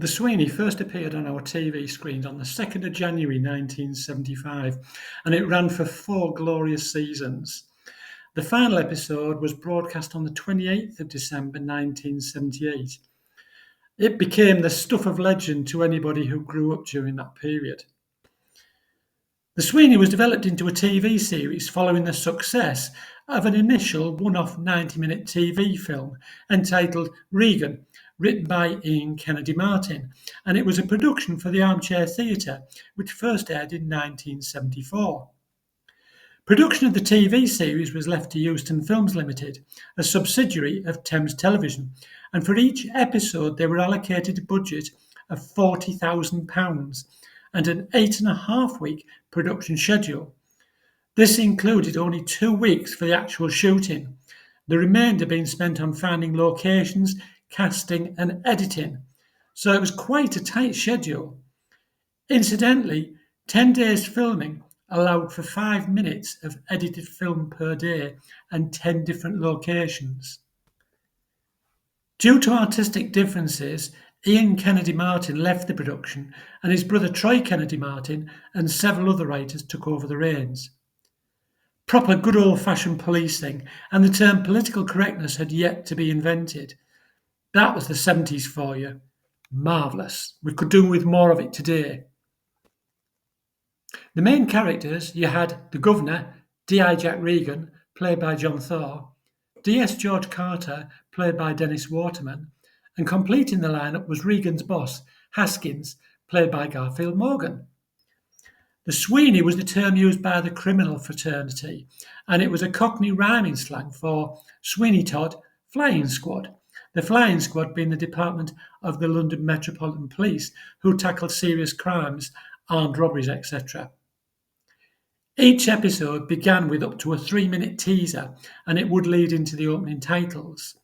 The Sweeney first appeared on our TV screens on the 2nd of January 1975, and it ran for 4 glorious seasons. The final episode was broadcast on the 28th of December 1978. It became the stuff of legend to anybody who grew up during that period. The Sweeney was developed into a TV series following the success of an initial one-off 90-minute TV film entitled Regan, written by Ian Kennedy Martin, and it was a production for the Armchair Theatre, which first aired in 1974. Production of the TV series was left to Euston Films Limited, a subsidiary of Thames Television, and for each episode they were allocated a budget of £40,000 and an 8.5-week production schedule. This included only 2 weeks for the actual shooting, the remainder being spent on finding locations, casting and editing, so it was quite a tight schedule. Incidentally, 10 days filming allowed for 5 minutes of edited film per day and 10 different locations. Due to artistic differences, Ian Kennedy Martin left the production and his brother Troy Kennedy Martin and several other writers took over the reins. Proper good old-fashioned policing and the term political correctness had yet to be invented. That was the 70s for you. Marvellous. We could do with more of it today. The main characters, you had the Governor, D.I. Jack Regan, played by John Thor, D.S. George Carter, played by Dennis Waterman, and completing the lineup was Regan's boss, Haskins, played by Garfield Morgan. The Sweeney was the term used by the criminal fraternity, and it was a Cockney rhyming slang for Sweeney Todd, Flying Squad. The Flying Squad being the department of the London Metropolitan Police who tackled serious crimes, armed robberies, etc. Each episode began with up to a 3-minute teaser, and it would lead into the opening titles.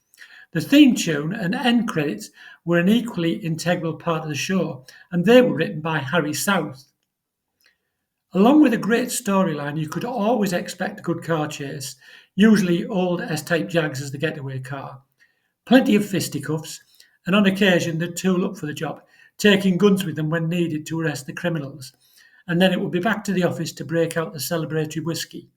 The theme tune and end credits were an equally integral part of the show, and they were written by Harry South. Along with a great storyline, you could always expect a good car chase, usually old S-type Jags as the getaway car. Plenty of fisticuffs, and on occasion they'd tool up for the job, taking guns with them when needed to arrest the criminals, and then it would be back to the office to break out the celebratory whiskey.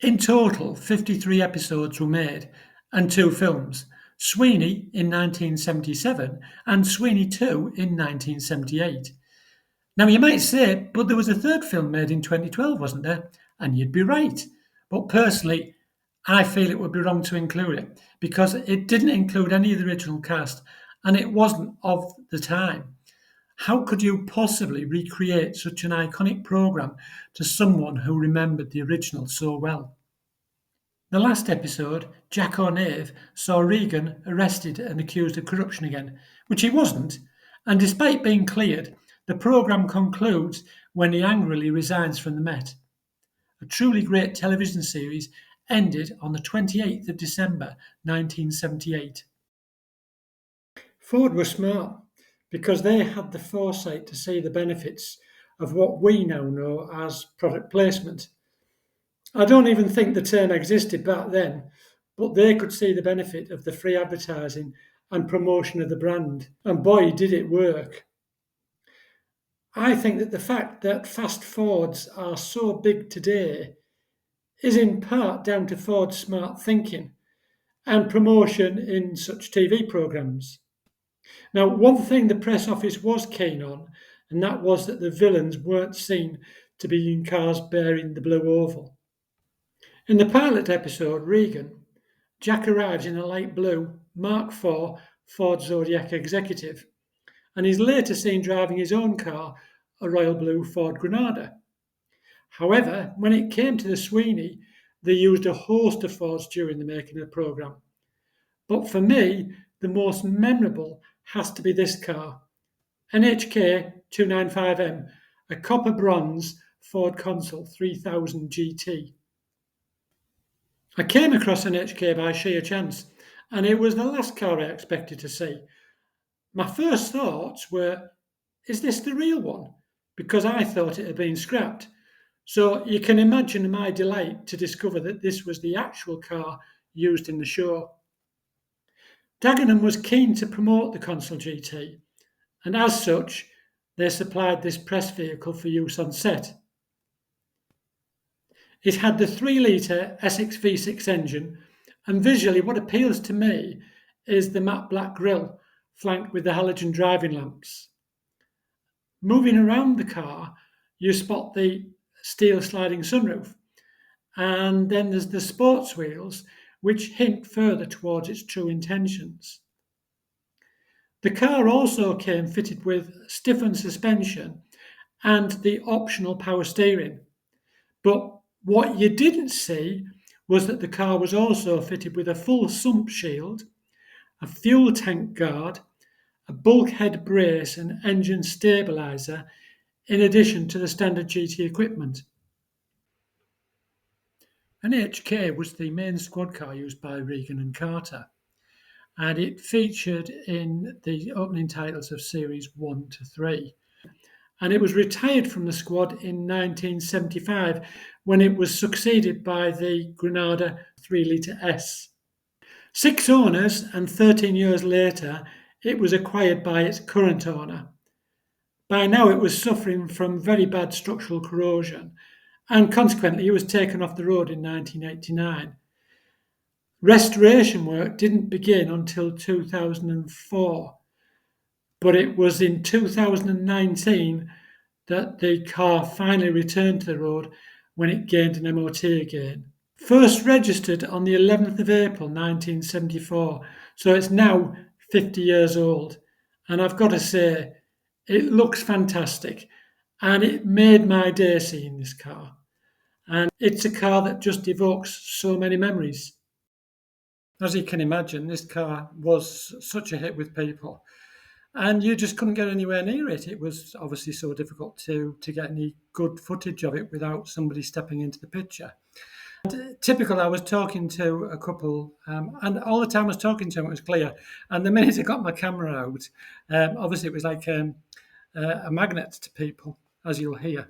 In total, 53 episodes were made, and 2 films, Sweeney in 1977 and Sweeney 2 in 1978. Now you might say, but there was a 3rd film made in 2012, wasn't there? And you'd be right. But personally, I feel it would be wrong to include it because it didn't include any of the original cast and it wasn't of the time. How could you possibly recreate such an iconic programme to someone who remembered the original so well? The last episode, Jack O'Neive, saw Regan arrested and accused of corruption again, which he wasn't, and despite being cleared, the programme concludes when he angrily resigns from the Met. A truly great television series ended on the 28th of December 1978. Ford were smart because they had the foresight to see the benefits of what we now know as product placement. I don't even think the term existed back then, but they could see the benefit of the free advertising and promotion of the brand, and boy did it work. I think that the fact that fast Fords are so big today is in part down to Ford's smart thinking and promotion in such TV programmes. Now, one thing the press office was keen on, and that was that the villains weren't seen to be in cars bearing the blue oval. In the pilot episode, Regan, Jack arrives in a light blue Mark IV Ford Zodiac Executive, and is later seen driving his own car, a royal blue Ford Granada. However, when it came to the Sweeney, they used a host of Fords during the making of the programme. But for me, the most memorable has to be this car, an HK 295M, a copper bronze Ford Consul 3000 GT. I came across an HK by sheer chance, and it was the last car I expected to see. My first thoughts were, is this the real one? Because I thought it had been scrapped. So you can imagine my delight to discover that this was the actual car used in the show. Dagenham was keen to promote the Consul GT, and as such, they supplied this press vehicle for use on set. It had the 3-litre Essex V6 engine, and visually what appeals to me is the matte black grille flanked with the halogen driving lamps. Moving around the car, you spot the steel sliding sunroof, and then there's the sports wheels, which hint further towards its true intentions. The car also came fitted with stiffened suspension and the optional power steering. But what you didn't see was that the car was also fitted with a full sump shield, a fuel tank guard, a bulkhead brace and engine stabiliser, in addition to the standard GT equipment. An HK was the main squad car used by Regan and Carter, and it featured in the opening titles of Series 1 to 3. And it was retired from the squad in 1975 when it was succeeded by the Granada 3-litre S. 6 owners, and 13 years later, it was acquired by its current owner. By now, it was suffering from very bad structural corrosion, and consequently, it was taken off the road in 1989. Restoration work didn't begin until 2004, but it was in 2019 that the car finally returned to the road when it gained an MOT again. First registered on the 11th of April 1974, so it's now 50 years old. And I've got to say, it looks fantastic, and it made my day seeing this car. And it's a car that just evokes so many memories. As you can imagine, this car was such a hit with people, and you just couldn't get anywhere near it. It was obviously so difficult to get any good footage of it without somebody stepping into the picture. And typical, I was talking to a couple, and all the time I was talking to them, it was clear. And the minute I got my camera out, obviously it was like a magnet to people, as you'll hear.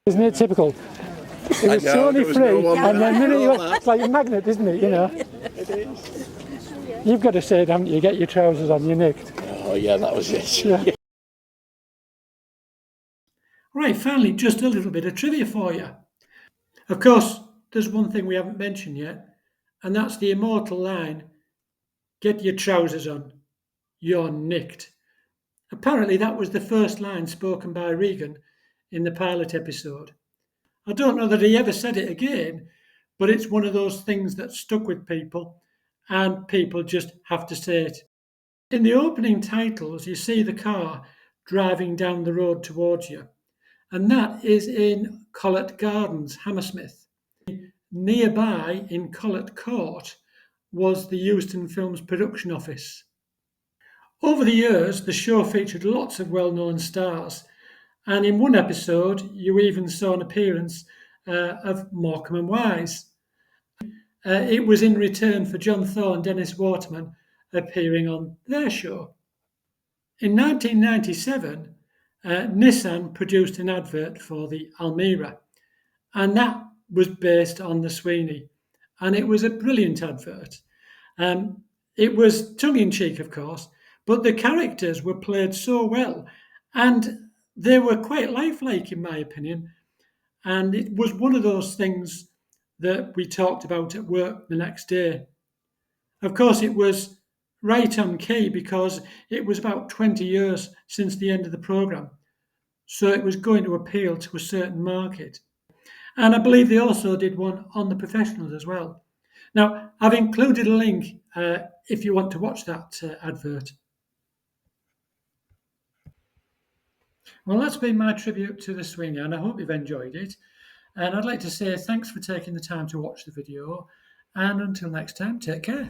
Isn't it typical? It was Sony free, and then it's like a magnet, isn't it? You know. It is. You've got to say it, haven't you? Get your trousers on, you're nicked. Oh yeah, that was it. Yeah. Right, finally, just a little bit of trivia for you. Of course, there's one thing we haven't mentioned yet, and that's the immortal line, "Get your trousers on, you're nicked." Apparently that was the first line spoken by Regan in the pilot episode. I don't know that he ever said it again, but it's one of those things that stuck with people, and people just have to say it. In the opening titles, you see the car driving down the road towards you, and that is in Collett Gardens, Hammersmith. Nearby in Collett Court was the Euston Films production office. Over the years, the show featured lots of well-known stars, and in one episode, you even saw an appearance of Morecambe and Wise. It was in return for John Thaw and Dennis Waterman appearing on their show. In 1997, Nissan produced an advert for the Almira, and that was based on the Sweeney, and it was a brilliant advert. It was tongue-in-cheek, of course, but the characters were played so well, and they were quite lifelike, in my opinion, and it was one of those things that we talked about at work the next day. Of course, it was right on key because it was about 20 years since the end of the programme, so it was going to appeal to a certain market. And I believe they also did one on the professionals as well. Now, I've included a link if you want to watch that advert. Well, that's been my tribute to the Sweeney, and I hope you've enjoyed it. And I'd like to say thanks for taking the time to watch the video, and until next time, take care.